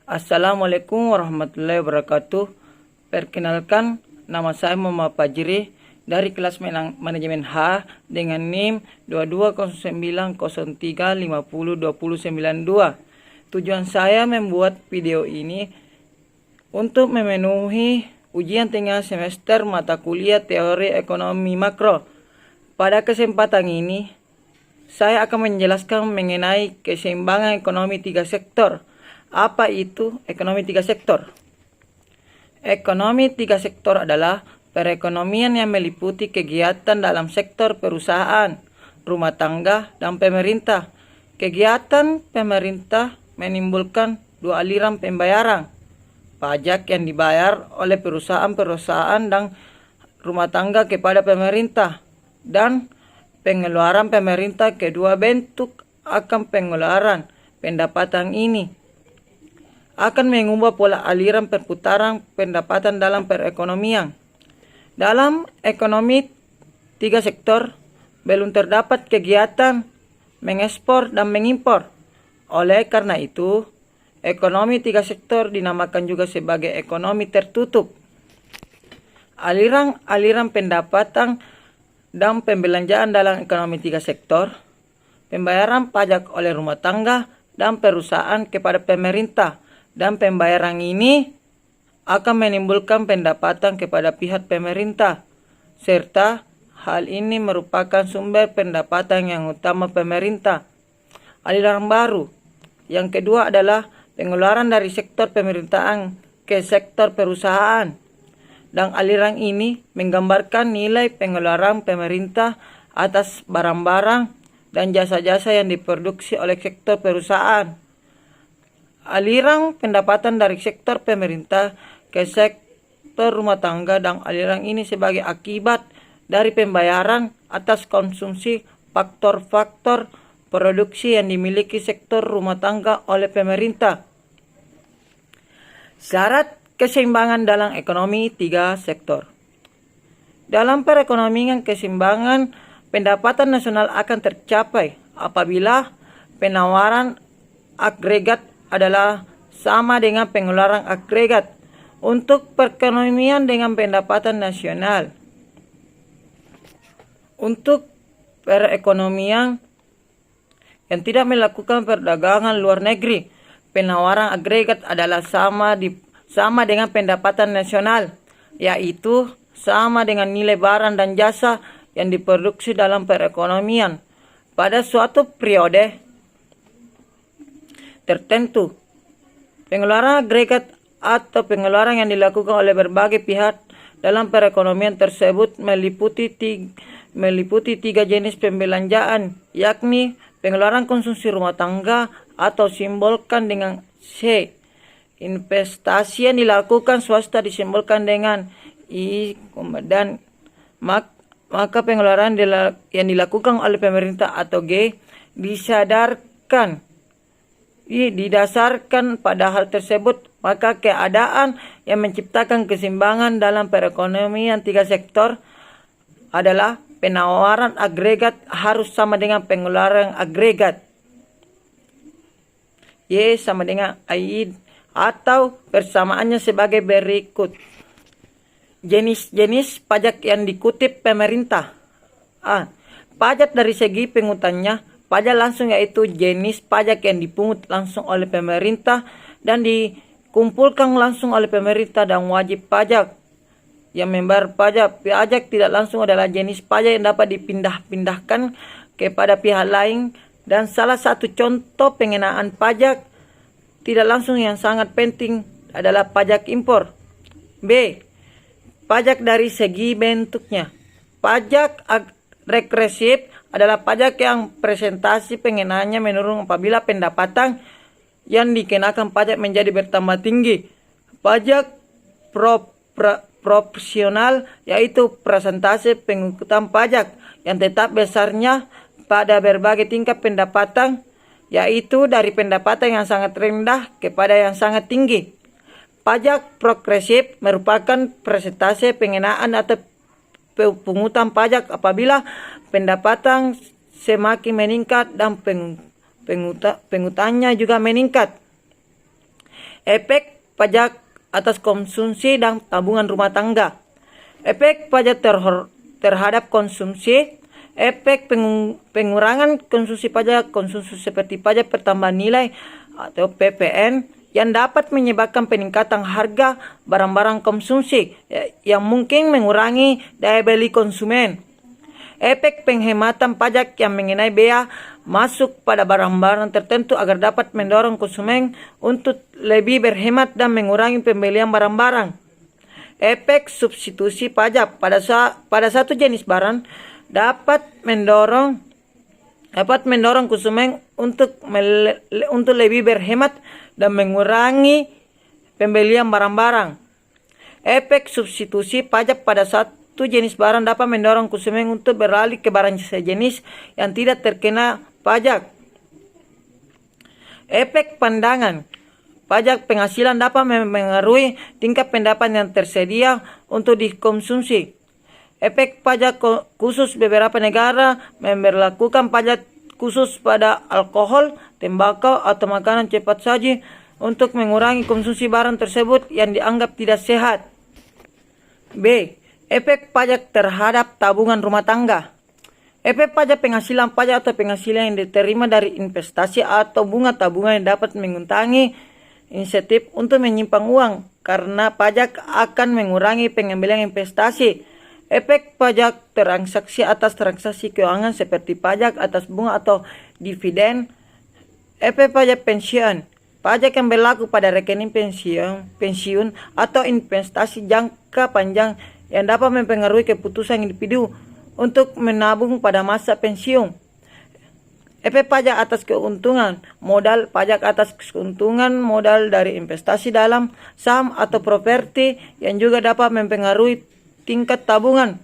Assalamualaikum warahmatullahi wabarakatuh. Perkenalkan, nama saya Muhammad Fajri dari kelas manajemen H dengan NIM 220903502092. Tujuan saya membuat video ini untuk memenuhi ujian tengah semester mata kuliah teori ekonomi makro. Pada kesempatan ini, saya akan menjelaskan mengenai keseimbangan ekonomi tiga sektor. Apa itu ekonomi tiga sektor? Ekonomi tiga sektor adalah perekonomian yang meliputi kegiatan dalam sektor perusahaan, rumah tangga, dan pemerintah. Kegiatan pemerintah menimbulkan dua aliran pembayaran. Pajak yang dibayar oleh perusahaan-perusahaan dan rumah tangga kepada pemerintah, dan pengeluaran pemerintah. Kedua bentuk akan pengeluaran pendapatan ini akan mengubah pola aliran perputaran pendapatan dalam perekonomian. Dalam ekonomi tiga sektor, belum terdapat kegiatan mengekspor dan mengimpor. Oleh karena itu, ekonomi tiga sektor dinamakan juga sebagai ekonomi tertutup. Aliran pendapatan dan pembelanjaan dalam ekonomi tiga sektor: pembayaran pajak oleh rumah tangga dan perusahaan kepada pemerintah, dan pembayaran ini akan menimbulkan pendapatan kepada pihak pemerintah, serta hal ini merupakan sumber pendapatan yang utama pemerintah. Aliran baru yang kedua adalah pengeluaran dari sektor pemerintahan ke sektor perusahaan, dan aliran ini menggambarkan nilai pengeluaran pemerintah atas barang-barang dan jasa-jasa yang diproduksi oleh sektor perusahaan. Aliran pendapatan dari sektor pemerintah ke sektor rumah tangga, dan aliran ini sebagai akibat dari pembayaran atas konsumsi faktor-faktor produksi yang dimiliki sektor rumah tangga oleh pemerintah. Syarat keseimbangan dalam ekonomi tiga sektor. Dalam perekonomian, keseimbangan pendapatan nasional akan tercapai apabila penawaran agregat adalah sama dengan pengeluaran agregat. Untuk perekonomian dengan pendapatan nasional, untuk perekonomian yang tidak melakukan perdagangan luar negeri, penawaran agregat adalah sama dengan pendapatan nasional, yaitu sama dengan nilai barang dan jasa yang diproduksi dalam perekonomian pada suatu periode tertentu. Pengeluaran agregat atau pengeluaran yang dilakukan oleh berbagai pihak dalam perekonomian tersebut meliputi tiga jenis pembelanjaan, yakni pengeluaran konsumsi rumah tangga atau simbolkan dengan C. Investasi yang dilakukan swasta disimbolkan dengan I, dan maka pengeluaran yang dilakukan oleh pemerintah atau G didasarkan pada hal tersebut. Maka keadaan yang menciptakan keseimbangan dalam perekonomian tiga sektor adalah penawaran agregat harus sama dengan pengeluaran agregat. Y sama dengan I, atau persamaannya sebagai berikut. Jenis-jenis pajak yang dikutip pemerintah. A. Pajak dari segi pungutannya. Pajak langsung yaitu jenis pajak yang dipungut langsung oleh pemerintah dan dikumpulkan langsung oleh pemerintah dan wajib pajak yang membayar pajak. Pajak tidak langsung adalah jenis pajak yang dapat dipindah-pindahkan kepada pihak lain, dan salah satu contoh pengenaan pajak tidak langsung yang sangat penting adalah pajak impor. B. Pajak dari segi bentuknya. Pajak regresif adalah pajak yang presentasi pengenaannya menurun apabila pendapatan yang dikenakan pajak menjadi bertambah tinggi. Pajak proporsional yaitu presentasi pengikutan pajak yang tetap besarnya pada berbagai tingkat pendapatan, yaitu dari pendapatan yang sangat rendah kepada yang sangat tinggi. Pajak progresif merupakan presentasi pengenaan atau pungutan pajak apabila pendapatan semakin meningkat dan pengutannya juga meningkat. Efek pajak atas konsumsi dan tabungan rumah tangga. Efek pajak terhadap konsumsi. Efek pengurangan konsumsi pajak konsumsi seperti pajak pertambahan nilai atau PPN yang dapat menyebabkan peningkatan harga barang-barang konsumsi yang mungkin mengurangi daya beli konsumen. Efek penghematan pajak yang mengenai bea masuk pada barang-barang tertentu agar dapat mendorong konsumen untuk lebih berhemat dan mengurangi pembelian barang-barang. Efek substitusi pajak pada satu jenis barang dapat mendorong konsumen untuk lebih berhemat dan mengurangi pembelian barang-barang. Efek substitusi pajak pada satu jenis barang dapat mendorong konsumen untuk beralih ke barang sejenis yang tidak terkena pajak. Efek pandangan pajak penghasilan dapat mempengaruhi tingkat pendapatan yang tersedia untuk dikonsumsi. Efek pajak khusus beberapa negara memberlakukan pajak khusus pada alkohol, tembakau, atau makanan cepat saji untuk mengurangi konsumsi barang tersebut yang dianggap tidak sehat. B. Efek pajak terhadap tabungan rumah tangga. Efek pajak penghasilan pajak atau penghasilan yang diterima dari investasi atau bunga tabungan yang dapat mengurangi insentif untuk menyimpan uang karena pajak akan mengurangi pengambilan investasi. Efek pajak transaksi atas transaksi keuangan seperti pajak atas bunga atau dividen. Efek pajak pensiun. Pajak yang berlaku pada rekening pensiun atau investasi jangka panjang yang dapat mempengaruhi keputusan individu untuk menabung pada masa pensiun. Efek pajak atas keuntungan modal. Pajak atas keuntungan modal dari investasi dalam saham atau properti yang juga dapat mempengaruhi tingkat tabungan.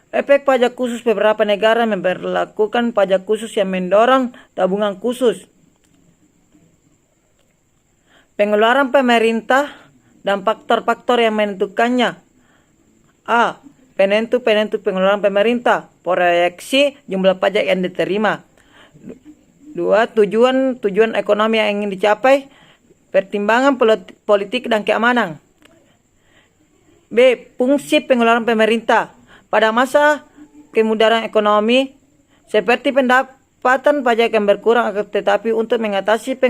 Efek pajak khusus. Beberapa negara memberlakukan pajak khusus yang mendorong tabungan khusus. Pengeluaran pemerintah dan faktor-faktor yang menentukannya. A. Penentu pengeluaran pemerintah. Proyeksi jumlah pajak yang diterima. 2. Tujuan ekonomi yang ingin dicapai. Pertimbangan politik dan keamanan. B. Fungsi pengeluaran pemerintah. Pada masa kemudaran ekonomi, seperti pendapatan pajak yang berkurang, tetapi untuk mengatasi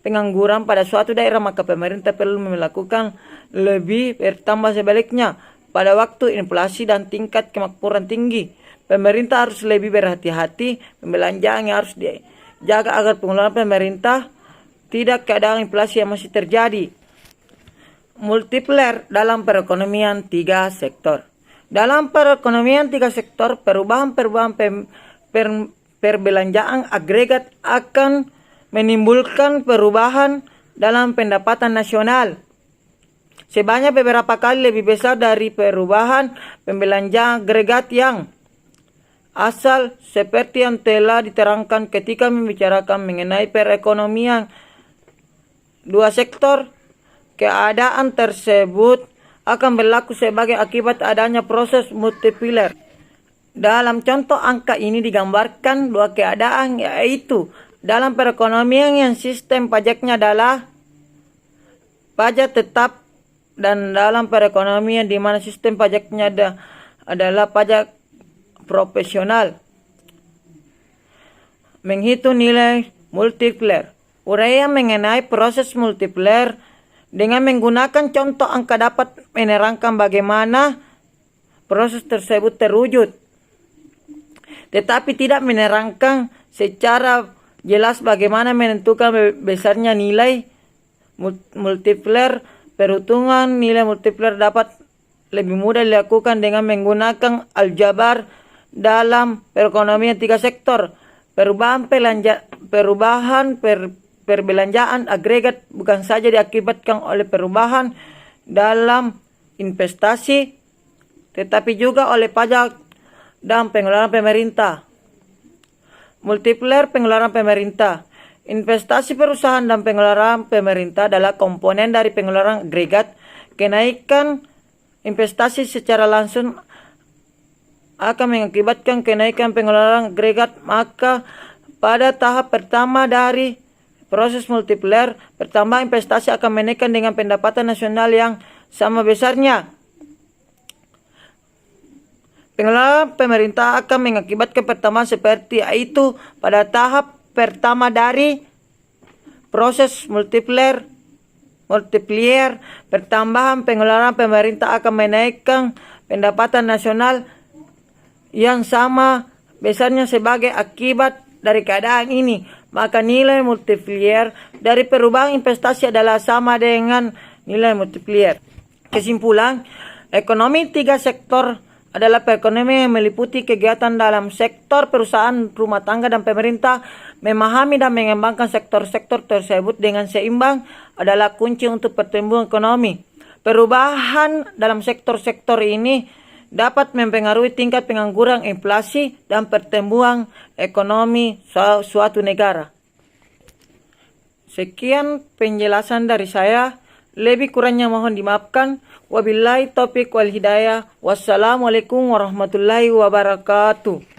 pengangguran pada suatu daerah, maka pemerintah perlu melakukan lebih bertambah sebaliknya. Pada waktu inflasi dan tingkat kemakmuran tinggi, pemerintah harus lebih berhati-hati. Pembelanjaan yang harus dijaga agar pengeluaran pemerintah tidak keadaan inflasi yang masih terjadi. Multiplier dalam perekonomian 3 sektor. Dalam perekonomian 3 sektor, perubahan perbelanjaan agregat akan menimbulkan perubahan dalam pendapatan nasional sebanyak beberapa kali lebih besar dari perubahan pembelanjaan agregat yang asal, seperti yang telah diterangkan ketika membicarakan mengenai perekonomian 2 sektor. Keadaan tersebut akan berlaku sebagai akibat adanya proses multiplier. Dalam contoh angka ini digambarkan 2 keadaan, yaitu dalam perekonomian yang sistem pajaknya adalah pajak tetap, dan dalam perekonomian di mana sistem pajaknya adalah pajak profesional. Menghitung nilai multiplier. Uraian mengenai proses multiplier dengan menggunakan contoh angka dapat menerangkan bagaimana proses tersebut terwujud, tetapi tidak menerangkan secara jelas bagaimana menentukan besarnya nilai multiplier. Perhitungan nilai multiplier dapat lebih mudah dilakukan dengan menggunakan aljabar dalam perekonomian 3 sektor. Perbelanjaan agregat bukan saja diakibatkan oleh perubahan dalam investasi, tetapi juga oleh pajak dan pengeluaran pemerintah. Multiplier pengeluaran pemerintah. Investasi perusahaan dan pengeluaran pemerintah adalah komponen dari pengeluaran agregat. Kenaikan investasi secara langsung akan mengakibatkan kenaikan pengeluaran agregat, maka pada tahap pertama dari proses multiplier, pertambahan investasi akan menaikkan dengan pendapatan nasional yang sama besarnya. Pengelolaan pemerintah akan mengakibatkan pertambahan seperti itu pada tahap pertama dari proses multiplier. Pertambahan pengeluaran pemerintah akan menaikkan pendapatan nasional yang sama besarnya sebagai akibat dari keadaan ini. Maka nilai multiplier dari perubahan investasi adalah sama dengan nilai multiplier. Kesimpulan, ekonomi tiga sektor adalah perekonomian yang meliputi kegiatan dalam sektor perusahaan, rumah tangga, dan pemerintah. Memahami dan mengembangkan sektor-sektor tersebut dengan seimbang adalah kunci untuk pertumbuhan ekonomi. Perubahan dalam sektor-sektor ini dapat mempengaruhi tingkat pengangguran, inflasi, dan pertumbuhan ekonomi suatu negara. Sekian penjelasan dari saya. Lebih kurangnya mohon dimaafkan. Wabillahi taufiq wal hidayah. Wassalamualaikum warahmatullahi wabarakatuh.